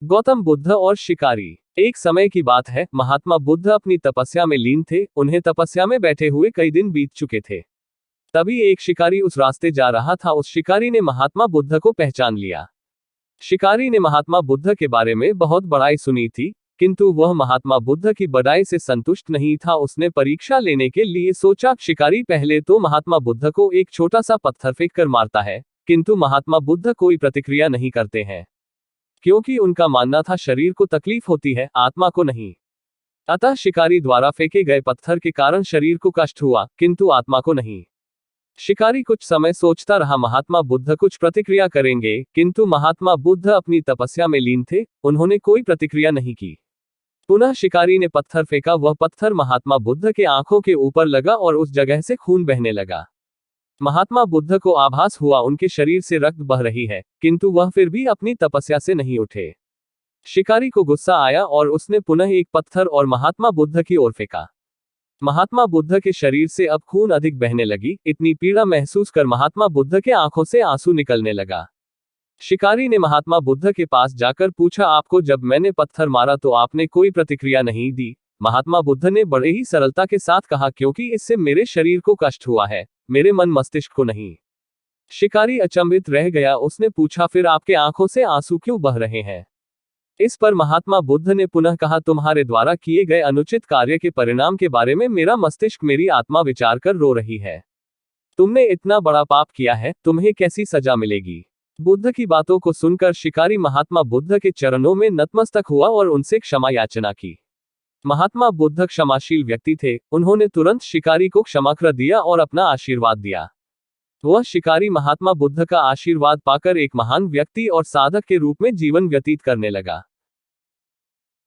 गौतम बुद्ध और शिकारी। एक समय की बात है, महात्मा बुद्ध अपनी तपस्या में लीन थे। उन्हें तपस्या में बैठे हुए कई दिन बीत चुके थे। तभी एक शिकारी उस रास्ते जा रहा था। उस शिकारी ने महात्मा बुद्ध को पहचान लिया। शिकारी ने महात्मा बुद्ध के बारे में बहुत बड़ाई सुनी थी, किंतु वह महात्मा बुद्ध की बड़ाई से संतुष्ट नहीं था। उसने परीक्षा लेने के लिए सोचा। शिकारी पहले तो महात्मा बुद्ध को एक छोटा सा पत्थर फेंक कर मारता है, किंतु महात्मा बुद्ध कोई प्रतिक्रिया नहीं करते हैं, क्योंकि उनका मानना था शरीर को तकलीफ होती है, आत्मा को नहीं। अतः शिकारी द्वारा फेंके गए पत्थर के कारण शरीर को कष्ट हुआ, किंतु आत्मा को नहीं। शिकारी कुछ समय सोचता रहा, महात्मा बुद्ध कुछ प्रतिक्रिया करेंगे, किंतु महात्मा बुद्ध अपनी तपस्या में लीन थे। उन्होंने कोई प्रतिक्रिया नहीं की। पुनः शिकारी ने पत्थर फेंका। वह पत्थर महात्मा बुद्ध के आंखों के ऊपर लगा और उस जगह से खून बहने लगा। महात्मा बुद्ध को आभास हुआ उनके शरीर से रक्त बह रही है, किंतु वह फिर भी अपनी तपस्या से नहीं उठे। शिकारी को गुस्सा आया और उसने पुनः एक पत्थर और महात्मा बुद्ध की ओर फेंका। महात्मा बुद्ध के शरीर से अब खून अधिक बहने लगी। इतनी पीड़ा महसूस कर महात्मा बुद्ध के आंखों से आंसू निकलने लगा। शिकारी ने महात्मा बुद्ध के पास जाकर पूछा, आपको जब मैंने पत्थर मारा तो आपने कोई प्रतिक्रिया नहीं दी। महात्मा बुद्ध ने बड़े ही सरलता के साथ कहा, क्योंकि इससे मेरे शरीर को कष्ट हुआ है, मेरे मन मस्तिष्क को नहीं। शिकारी अचंभित रह गया। उसने पूछा, फिर आपके आंखों से आंसू क्यों बह रहे हैं? इस पर महात्मा बुद्ध ने पुनः कहा, तुम्हारे द्वारा किए गए अनुचित कार्य के परिणाम के बारे में मेरा मस्तिष्क, मेरी आत्मा विचार कर रो रही है। तुमने इतना बड़ा पाप किया है, तुम्हें कैसी सजा मिलेगी? बुद्ध की बातों को सुनकर शिकारी महात्मा बुद्ध के चरणों में नतमस्तक हुआ और उनसे क्षमा याचना की। महात्मा बुद्ध क्षमाशील व्यक्ति थे। उन्होंने तुरंत शिकारी को क्षमा कर दिया और अपना आशीर्वाद दिया। वह शिकारी महात्मा बुद्ध का आशीर्वाद पाकर एक महान व्यक्ति और साधक के रूप में जीवन व्यतीत करने लगा।